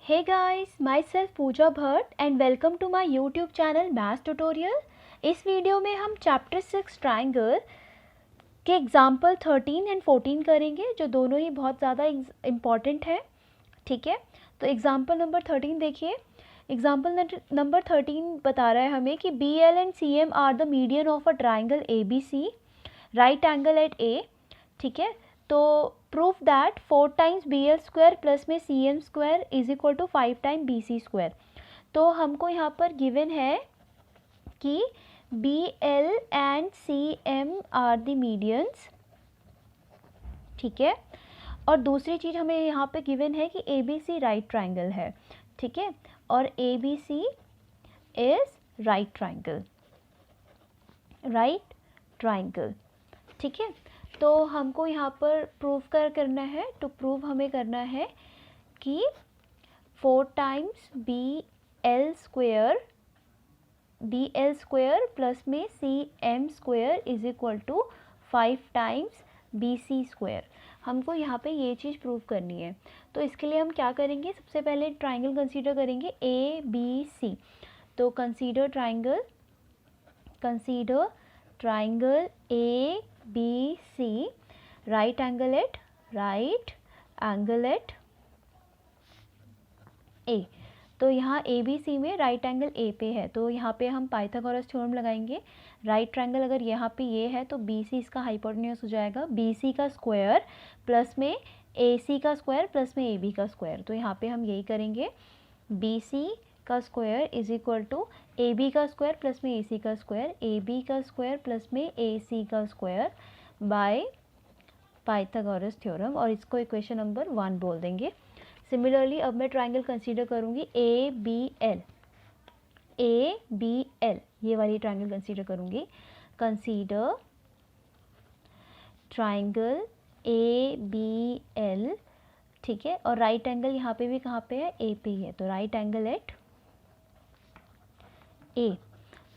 Hey guys, myself Pooja Bhatt and welcome to my YouTube channel Math Tutorial। इस video में हम chapter 6 triangle के example 13 and 14 करेंगे, जो दोनों ही बहुत ज़्यादा इम्पॉर्टेंट है। ठीक है, तो एग्जाम्पल नंबर 13 देखिए। एग्जाम्पल नंबर 13 बता रहा है हमें कि BL and CM are the median of a triangle ABC, right angle at A। ठीक है, तो proof that 4 times BL square plus में CM square is equal to 5 time BC square. तो हमको यहाँ पर गिवन है कि BL and CM are the medians. ठीक है, और दूसरी चीज़ हमें यहाँ पे गिवन है कि ABC राइट ट्राइंगल है। ठीक है, और ABC is right triangle, right triangle. ठीक है, तो हमको यहाँ पर प्रूफ करना है। तो प्रूफ हमें करना है कि 4 टाइम्स BL स्क्वायर प्लस में CM square is equal to 5 times BC square. हमको यहाँ पे ये चीज़ प्रूफ करनी है। तो इसके लिए हम क्या करेंगे, सबसे पहले ट्राइंगल कंसीडर करेंगे ABC। तो consider triangle ABC, right angle at A। तो यहाँ ABC में राइट एंगल A पे है, तो यहाँ पे हम पाइथागोरस थ्योरम लगाएंगे। राइट ट्राइंगल अगर यहाँ पे ये है तो BC इसका हाइपोटेन्यूज हो जाएगा, BC का स्क्वायर प्लस में AC का स्क्वायर प्लस में AB का स्क्वायर। तो यहाँ पे हम यही करेंगे, BC का square is equal to AB का स्क्वायर प्लस में AC का स्क्वायर, AB का स्क्वायर प्लस में AC का स्क्वायर बाय पाइथागोरस थ्योरम, और इसको इक्वेशन नंबर 1 बोल देंगे। सिमिलरली अब मैं ट्राइंगल कंसीडर करूँगी ABL, ये वाली ट्राइंगल कंसीडर करूँगी। Consider triangle ABL। ठीक है, और राइट एंगल यहाँ पे भी कहाँ पे है, A पे ही है, तो राइट एंगल एट A।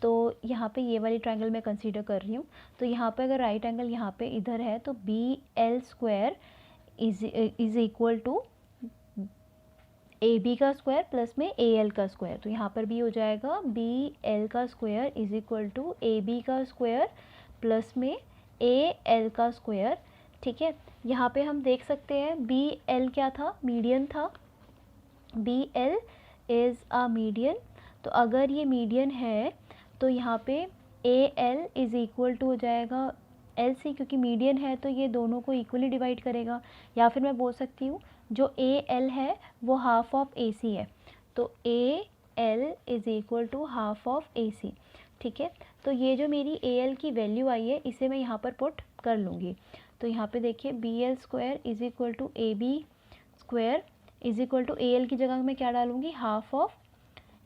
तो यहाँ पे ये वाली ट्राइंगल मैं कंसीडर कर रही हूँ। तो यहाँ पे अगर राइट एंगल यहाँ पे इधर है तो BL square is equal to AB का स्क्वायर प्लस में AL का स्क्वायर। तो यहाँ पर भी हो जाएगा BL का square is equal to AB का स्क्वायर प्लस में AL का स्क्वायर। ठीक है, यहाँ पे हम देख सकते हैं BL क्या था, मीडियन था। BL इज़ अ मीडियन, तो अगर ये मीडियन है तो यहाँ पे AL इज़ इक्वल टू हो जाएगा LC, क्योंकि मीडियन है तो ये दोनों को इक्वली डिवाइड करेगा। या फिर मैं बोल सकती हूँ जो AL है वो हाफ ऑफ AC है, तो AL is equal to half of AC। ठीक है, तो ये जो मेरी AL की वैल्यू आई है इसे मैं यहाँ पर पुट कर लूँगी। तो यहाँ पे देखिए BL square is equal to AB square is equal to AL की जगह मैं क्या डालूँगी, हाफ ऑफ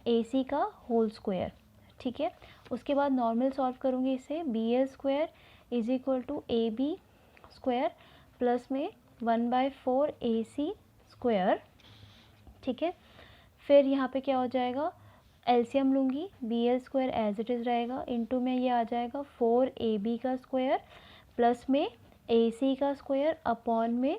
AC का होल स्क्वायर। ठीक है, उसके बाद नॉर्मल सॉल्व करूँगी इसे, BL square is equal to AB square plus में 1/4 AC स्क्वायर। ठीक है, फिर यहाँ पे क्या हो जाएगा, एलसीएम लूँगी, BL square as it is रहेगा, इनटू में ये आ जाएगा 4AB का स्क्वायर प्लस में AC का स्क्वायर अपॉन में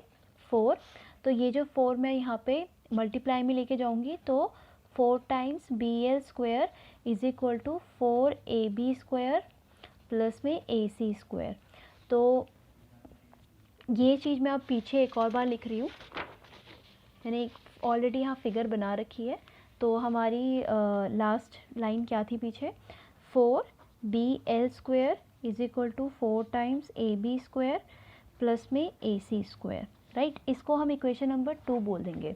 4। तो ये जो 4 मैं यहाँ पे मल्टीप्लाई में लेके जाऊँगी, तो 4 times BL square is equal to 4AB square plus में AC स्क्वायर। तो ये चीज़ मैं अब पीछे एक और बार लिख रही हूँ, मैंने ऑलरेडी यहाँ फिगर बना रखी है। तो हमारी लास्ट लाइन क्या थी पीछे, 4BL square is equal to 4 times AB square plus में AC स्क्वायर। राइट, इसको हम इक्वेशन नंबर 2 बोल देंगे।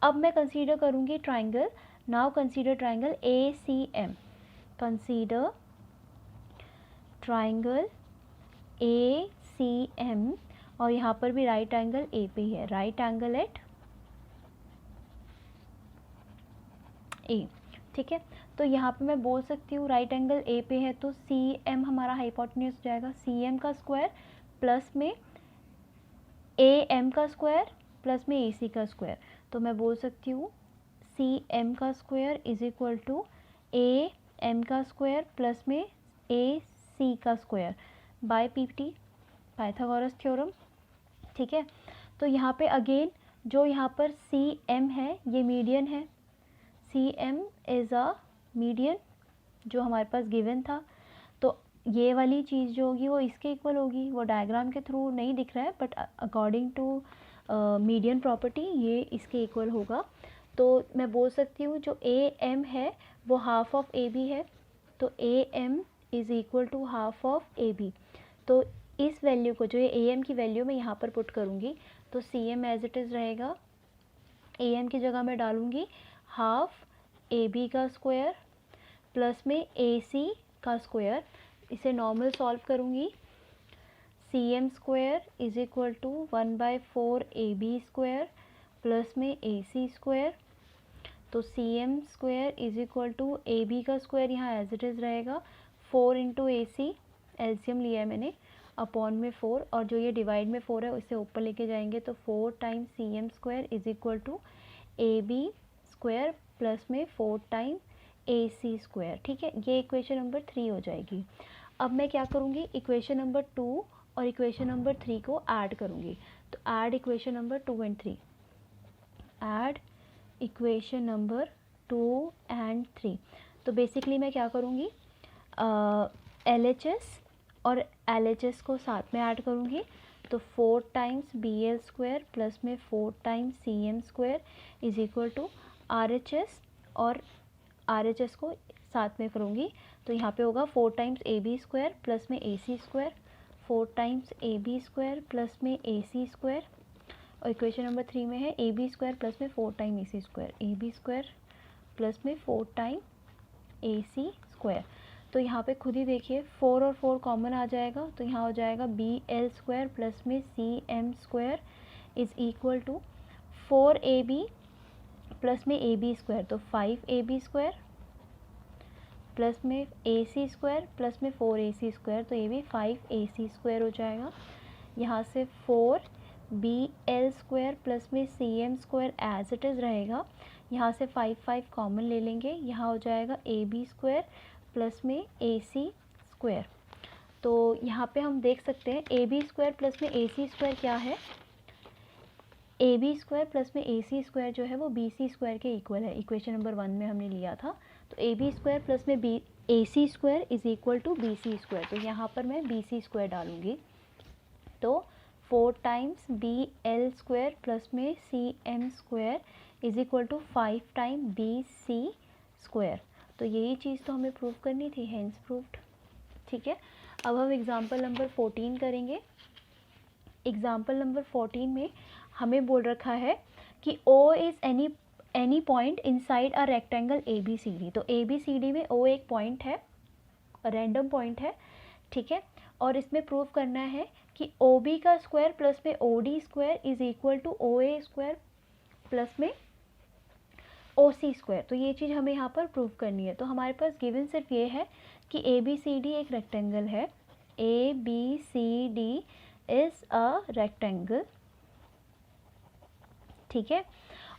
अब मैं कंसीडर करूँगी triangle, now consider triangle ACM। Consider triangle ACM, और यहाँ पर भी राइट एंगल A पे ही है, राइट एंगल एट A। ठीक है, तो यहाँ पे मैं बोल सकती हूँ राइट एंगल A पे है तो CM हमारा हाइपोटेन्यूज हो जाएगा, CM का स्क्वायर प्लस में AM का स्क्वायर प्लस में AC का स्क्वायर। तो मैं बोल सकती हूँ CM का square is equal to AM का स्क्वायर प्लस में AC का square by PT, Pythagoras theorem. ठीक है, तो यहाँ पे अगेन जो यहाँ पर सी एम है ये मीडियन है, C M is a median जो हमारे पास गिवन था। तो ये वाली चीज़ जो होगी वो इसके इक्वल होगी, वो डायग्राम के थ्रू नहीं दिख रहा है but according to median property ये इसके इक्वल होगा। तो मैं बोल सकती हूँ जो ए एम है वो हाफ ऑफ ए बी है, तो A M is equal to half of A B. तो इस वैल्यू को, जो ये ए एम की वैल्यू मैं यहाँ पर पुट करूँगी, तो C M as it is रहेगा, ए एम की जगह मैं डालूँगी हाफ ए बी का स्क्वायर प्लस में ए सी का स्क्वायर। इसे नॉर्मल सॉल्व करूँगी, C M square is equal to 1/4 A B square plus में ए सी स्क्वायर। तो C M square is equal to A B का square यहाँ as it is रहेगा 4 into ए सी, LCM लिया है मैंने, अपॉन में 4, और जो ये डिवाइड में 4 है उसे ऊपर लेके जाएंगे तो 4 times C M square is equal to A B square plus में 4 टाइम ए सी स्क्वायर। ठीक है, ये इक्वेशन नंबर 3 हो जाएगी। अब मैं क्या करूँगी, इक्वेशन नंबर 2 और इक्वेशन नंबर 3 को ऐड करूँगी। तो add equation number 2 and 3, add equation number 2 and 3। तो बेसिकली मैं क्या करूँगी, LHS और LHS को साथ में ऐड करूँगी। तो 4 times B L square plus में 4 times C M square is equal to RHS, और RHS को साथ में करूँगी तो यहाँ पे होगा 4 times A B square plus में A C square, 4 times A B square plus में ए सी स्क्वायर, और इक्वेशन नंबर 3 में है ए बी स्क्वायर प्लस में 4 time A C square, A B square plus में 4 टाइम ए सी स्क्वायर। तो यहाँ पे खुद ही देखिए 4 और 4 कॉमन आ जाएगा, तो यहाँ हो जाएगा बी एल स्क्वायर प्लस में C M square is equal to 4 A B plus में ए बी स्क्वायर, तो 5 ए बी स्क्वायर प्लस में ए सी स्क्वायर प्लस में 4 ए सी स्क्वायर, तो ये भी 5 ए सी स्क्वायर हो जाएगा। यहाँ से 4 बी एल स्क्वायर प्लस में C M square as it is रहेगा, यहाँ से 5 कॉमन ले लेंगे, यहाँ हो जाएगा ए बी स्क्वायर प्लस में ए सी स्क्वायर। तो यहाँ पे हम देख सकते हैं ए बी स्क्वायर प्लस में ए सी स्क्वायर क्या है, ए बी स्क्वायर प्लस में ए सी स्क्वायर जो है वो बी सी स्क्वायर के इक्वल है, इक्वेशन नंबर 1 में हमने लिया था। तो ए बी स्क्वायर प्लस में B A C square is equal to B C square, तो यहाँ पर मैं बी सी स्क्वायर डालूँगी। तो 4 times B L square plus में C M square is equal to 5 time B C square. तो यही चीज़ तो हमें प्रूव करनी थी, हेंस प्रूव्ड। ठीक है, अब हम एग्जाम्पल नंबर 14 करेंगे। एग्जाम्पल नंबर 14 में हमें बोल रखा है कि O is any point inside a rectangle A B C D. तो ए बी सी डी में O एक पॉइंट है, रैंडम पॉइंट है, ठीक है, और इसमें प्रूव करना है कि ओ बी का स्क्वायर प्लस में O D square is equal to O A square plus में ओ सी स्क्वायर। तो ये चीज़ हमें यहाँ पर प्रूव करनी है। तो हमारे पास गिवन सिर्फ ये है कि ए बी सी डी एक रेक्टेंगल है, A B C D is a rectangle, ठीक है,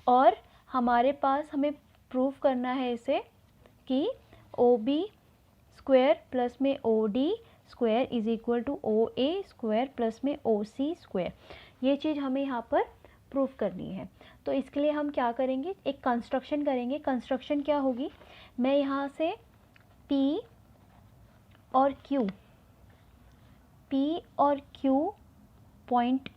और हमारे पास हमें प्रूव करना है इसे कि ओ बी स्क्वायर प्लस में O D square is equal to O A square plus में ओ सी स्क्वायर। ये चीज़ हमें यहाँ पर प्रूव करनी है। तो इसके लिए हम क्या करेंगे, एक कंस्ट्रक्शन करेंगे। कंस्ट्रक्शन क्या होगी, मैं यहाँ से P और Q पॉइंट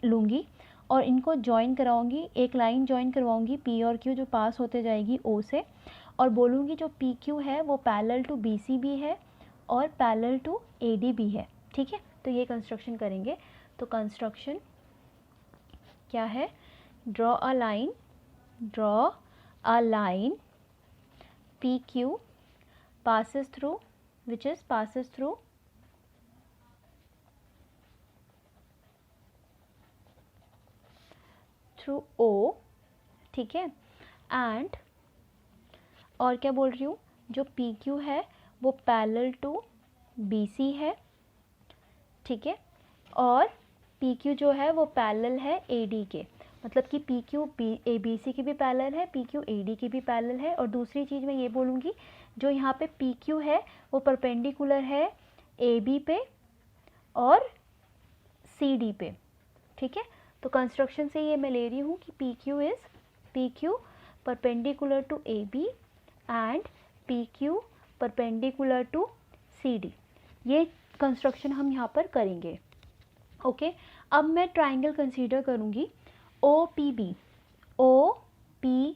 लूँगी और इनको जॉइन कराऊंगी, एक लाइन जॉइन करवाऊंगी P और Q जो पास होते जाएगी O से, और बोलूँगी जो PQ है वो पैरेलल टू BC भी है और पैरेलल टू AD भी है। ठीक है, तो ये कंस्ट्रक्शन करेंगे। तो कंस्ट्रक्शन क्या है, draw a line PQ passes through through O, ठीक है, एंड और क्या बोल रही हूँ, जो PQ है वो पैरेलल टू BC है, ठीक है, और PQ जो है वो पैरेलल है AD के, मतलब कि PQ BC की भी पैरेलल है, PQ AD की भी पैरेलल है। और दूसरी चीज़ मैं ये बोलूँगी, जो यहाँ पे PQ है वो परपेंडिकुलर है AB पे और CD पे, ठीक है। तो कंस्ट्रक्शन से ये मैं ले रही हूँ कि P Q perpendicular to A B and P Q perpendicular to C D. ये कंस्ट्रक्शन हम यहाँ पर करेंगे। ओके, अब मैं ट्राइंगल कंसीडर करूँगी ओ पी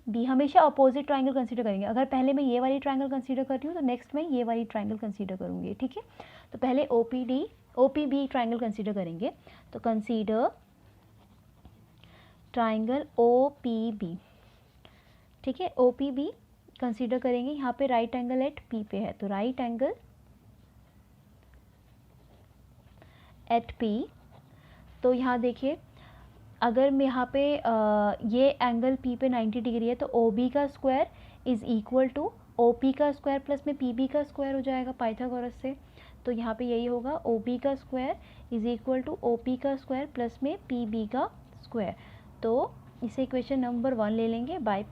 बी, हमेशा अपोजिट ट्राइंगल कंसीडर करेंगे। अगर पहले मैं ये वाली ट्राइंगल कंसीडर कर रही हूँ तो नेक्स्ट मैं ये वाली ट्राइंगल कंसीडर करूँगी, ठीक है। तो पहले O P B triangle consider करेंगे। तो consider triangle O P B, ठीक है। ओ पी बी कंसीडर करेंगे। यहाँ पे राइट एंगल एट पी पे है, तो राइट एंगल एट पी। तो यहाँ देखिए, अगर मैं यहाँ पे ये एंगल पी पे 90 डिग्री है तो ओ बी का square is equal to O P का स्क्वायर प्लस में पी बी का स्क्वायर हो जाएगा पाइथागोरस से। तो यहाँ पे यही होगा, ओ बी का square is equal to O P का स्क्वायर प्लस में पी बी का स्क्वायर। तो इसे इक्वेशन नंबर 1 ले लेंगे बाय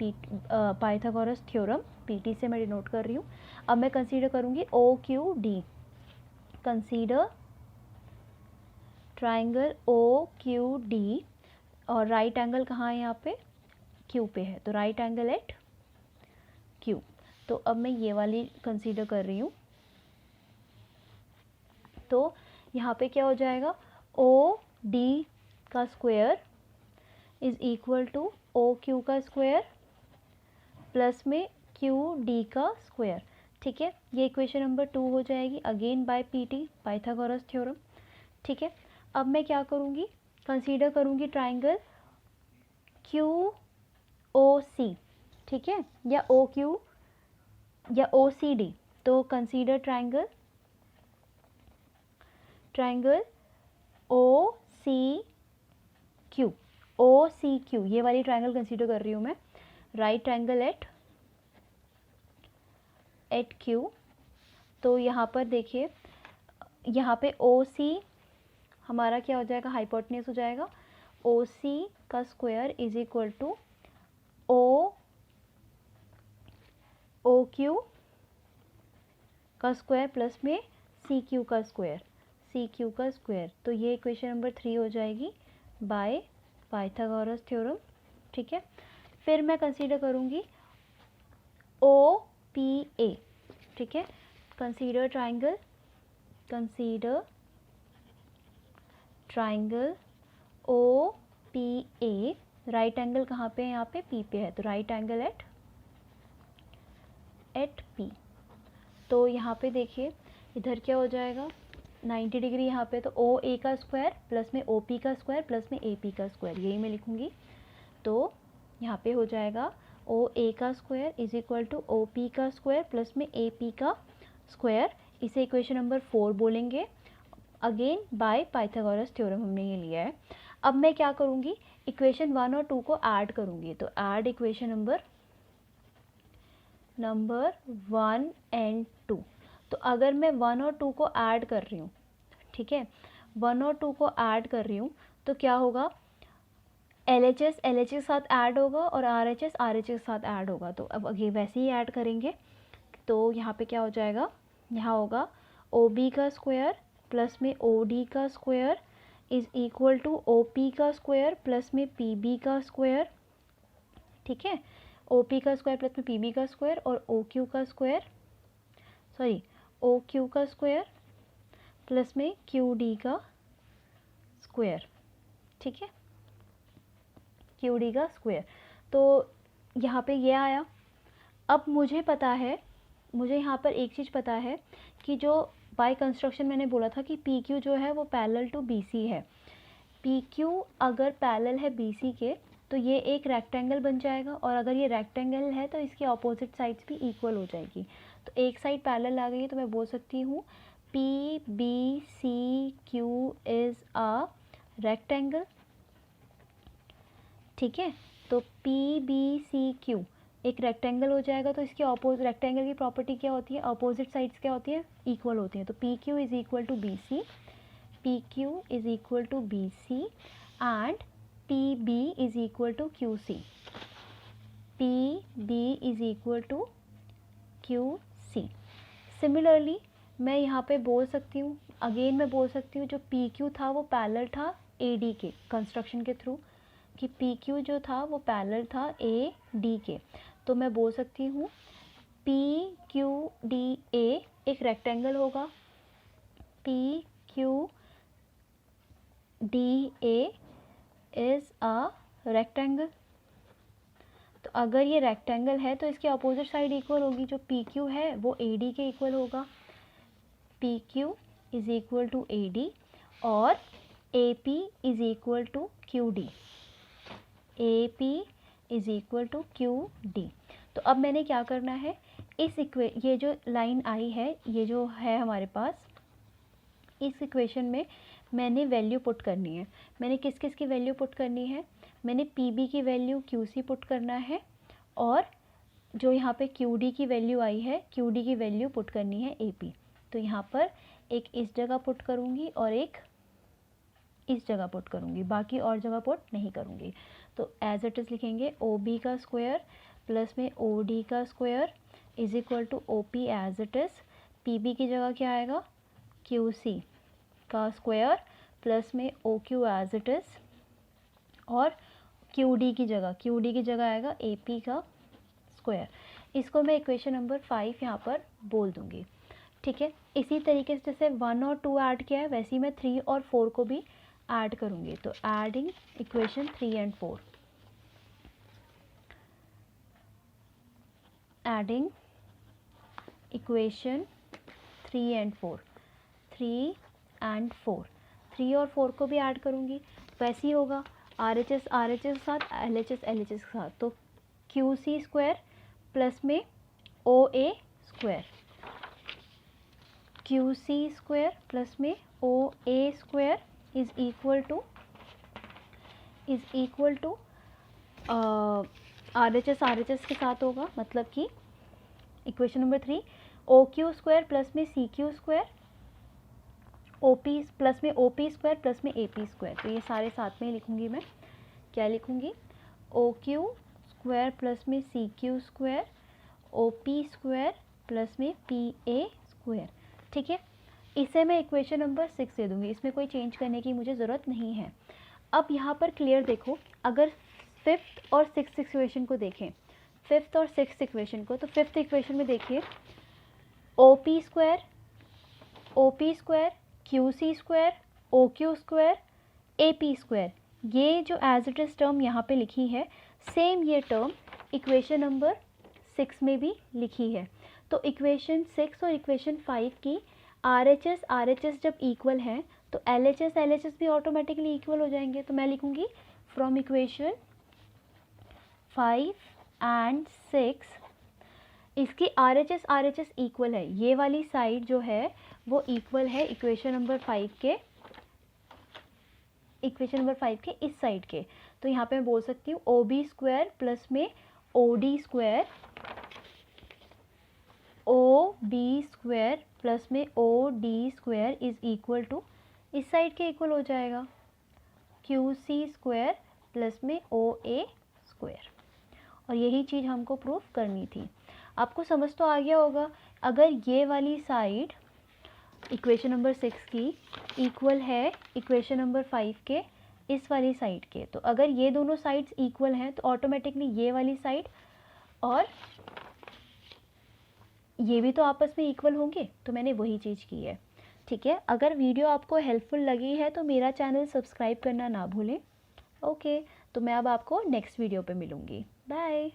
पाइथागोरस थ्योरम। पीटी से मैं डिनोट कर रही हूँ। अब मैं कंसीडर करूँगी O Q D. Consider triangle O Q D, और राइट एंगल कहाँ है, यहाँ पे क्यू पे है, तो राइट एंगल एट क्यू। तो अब मैं ये वाली कंसीडर कर रही हूँ। तो यहाँ पे क्या हो जाएगा, ओ डी का square is equal to O Q का स्क्वायर प्लस में क्यू डी का स्क्वायर, ठीक है। ये इक्वेशन नंबर 2 हो जाएगी, again by PT Pythagoras theorem, ठीक है। अब मैं क्या करूँगी, कंसीडर करूँगी ट्राइंगल क्यू ओ सी, ठीक है, या ओ क्यू या ओ सी डी। तो consider triangle O C Q, ये वाली ट्राइंगल कंसीडर कर रही हूँ मैं। Right angle at Q. तो यहाँ पर देखिए, यहाँ पे ओ सी हमारा क्या हो जाएगा, हाइपोटेन्यूज हो जाएगा। ओ सी का square is equal to O Q का स्क्वायर प्लस में सी क्यू का स्क्वायर। तो ये इक्वेशन नंबर 3 हो जाएगी बाय पाइथागोरस थ्योरम, ठीक है। फिर मैं कंसीडर करूँगी ओ पी ए, ठीक है। Consider triangle O P A. Right angle कहाँ पे है, यहाँ पे पी पे है, तो राइट एंगल एट पी। तो यहाँ पे देखिए, इधर क्या हो जाएगा, 90 डिग्री यहाँ पे, तो ओ ए का स्क्वायर प्लस में ओ पी का स्क्वायर प्लस में ए पी का स्क्वायर, यही मैं लिखूँगी। तो यहाँ पे हो जाएगा ओ ए का square is equal to O P का स्क्वायर प्लस में ए पी का स्क्वायर। इसे इक्वेशन नंबर 4 बोलेंगे, अगेन बाय पाइथागोरस थ्योरम हमने ये लिया है। अब मैं क्या करूँगी, इक्वेशन 1 और 2 को ऐड करूँगी। तो ऐड इक्वेशन नंबर 1 एंड 2। तो अगर मैं 1 और 2 को ऐड कर रही हूँ, ठीक है, 1 और 2 को ऐड कर रही हूँ, तो क्या होगा, LHS के साथ ऐड होगा और RHS के साथ ऐड होगा। तो अब आगे वैसे ही ऐड करेंगे। तो यहाँ पे क्या हो जाएगा, यहाँ होगा OB का स्क्वायर प्लस में OD का square is equal to OP का स्क्वायर प्लस में PB का स्क्वायर, ठीक है। OP का स्क्वायर प्लस में PB का स्क्वायर और OQ का स्क्वायर प्लस में QD का स्क्वायर, ठीक है, QD का स्क्वायर। तो यहाँ पे ये आया। अब मुझे यहाँ पर एक चीज़ पता है कि जो बाय कंस्ट्रक्शन मैंने बोला था कि PQ जो है वो पैरेलल टू BC है। PQ अगर पैरेलल है BC के तो ये एक रेक्टेंगल बन जाएगा, और अगर ये रेक्टेंगल है तो इसकी अपोजिट साइड्स भी इक्वल हो जाएगी। तो एक साइड पैरेलल आ गई है, तो मैं बोल सकती हूँ PBCQ इज़ अ रेक्टेंगल, ठीक है। तो PBCQ एक रेक्टेंगल हो जाएगा। तो इसकी रेक्टेंगल की प्रॉपर्टी क्या होती है, अपोजिट साइड्स क्या होती है, इक्वल होती हैं। तो PQ is equal to BC, PQ is equal to BC and PB is equal to QC, PB is equal to QC। Similarly मैं यहाँ पे बोल सकती हूँ, अगेन मैं बोल सकती हूँ जो PQ था वो पैरेलल था ए डी के कंस्ट्रक्शन के थ्रू कि पी क्यू जो था वो पैरेलल था ए डी के, तो मैं बोल सकती हूँ पी क्यू डी ए एक रेक्टेंगल होगा, P Q D A is a rectangle. तो अगर ये रेक्टेंगल है तो इसकी अपोजिट साइड इक्वल होगी, जो पी क्यू है वो ए डी के इक्वल होगा, P Q is equal to A D, और A P is equal to Q D, A P is equal to Q D. तो अब मैंने क्या करना है, ये जो लाइन आई है, ये जो है हमारे पास, इस इक्वेशन में मैंने वैल्यू पुट करनी है। मैंने किस किस की वैल्यू पुट करनी है, मैंने पी बी की वैल्यू क्यू सी पुट करना है, और जो यहाँ पे क्यू डी की वैल्यू आई है, क्यू डी की वैल्यू पुट करनी है ए पी। तो यहाँ पर एक इस जगह पुट करूँगी और एक इस जगह पुट करूँगी, बाकी और जगह पुट नहीं करूँगी। तो एज इट इज़ लिखेंगे ओ बी का स्क्वायर प्लस में ओ डी का square is equal to O P as it is, P B की जगह क्या आएगा, क्यू सी का स्क्वायर प्लस में O Q as it is, और क्यू डी की जगह आएगा ए पी का स्क्वायर। इसको मैं इक्वेशन नंबर 5 यहाँ पर बोल दूँगी, ठीक है। इसी तरीके से जैसे 1 और 2 ऐड किया है, वैसे ही मैं 3 और 4 को भी ऐड करूँगी। तो adding equation 3 and 4, adding equation 3 and 4, 3 and 4, 3 और 4 को भी ऐड करूँगी, वैसे ही होगा आर एच एस के साथ, एल एच एस के साथ। तो क्यू सी स्क्वायर प्लस में O A square, Q C square plus में O A square is equal to R H S के साथ होगा, मतलब कि equation number 3 O Q square plus में C Q square, O P plus में O P square plus में A P square. तो ये सारे साथ में ही लिखूँगी मैं, क्या लिखूँगी, ओ क्यू स्क्वायर प्लस में C Q square, O P square plus में पी ए स्क्वायर, ठीक है। इसे मैं इक्वेशन नंबर 6 दे दूँगी, इसमें कोई चेंज करने की मुझे ज़रूरत नहीं है। अब यहाँ पर क्लियर देखो, अगर 5th और 6th इक्वेशन को देखें, 5th और 6th इक्वेशन को, तो 5th इक्वेशन में देखिए O P square Q C square O Q square A P square, ये जो एज इट इज़ टर्म यहाँ पे लिखी है, सेम ये टर्म इक्वेशन नंबर 6 में भी लिखी है। तो इक्वेशन 6 और इक्वेशन 5 की आर एच एस जब इक्वल हैं तो एल एच एस भी ऑटोमेटिकली इक्वल हो जाएंगे। तो मैं लिखूँगी फ्रॉम इक्वेशन 5 एंड 6, इसकी आर एच एस इक्वल है, ये वाली साइड जो है वो इक्वल है इक्वेशन नंबर 5 के इस साइड के। तो यहाँ पे मैं बोल सकती हूँ ओ बी स्क्वायर प्लस में O D square, O B square plus में O D square is equal to, इस साइड के इक्वल हो जाएगा क्यू सी स्क्वायर प्लस में ओ ए स्क्वायर। और यही चीज़ हमको प्रूफ करनी थी। आपको समझ तो आ गया होगा, अगर ये वाली साइड इक्वेशन नंबर 6 की इक्वल है इक्वेशन नंबर 5 के इस वाली साइड के, तो अगर ये दोनों साइड्स इक्वल हैं तो ऑटोमेटिकली ये वाली साइड और ये भी तो आपस में इक्वल होंगे। तो मैंने वही चीज़ की है, ठीक है। अगर वीडियो आपको हेल्पफुल लगी है तो मेरा चैनल सब्सक्राइब करना ना भूलें। ओके, तो मैं अब आपको नेक्स्ट वीडियो पे मिलूँगी। बाय।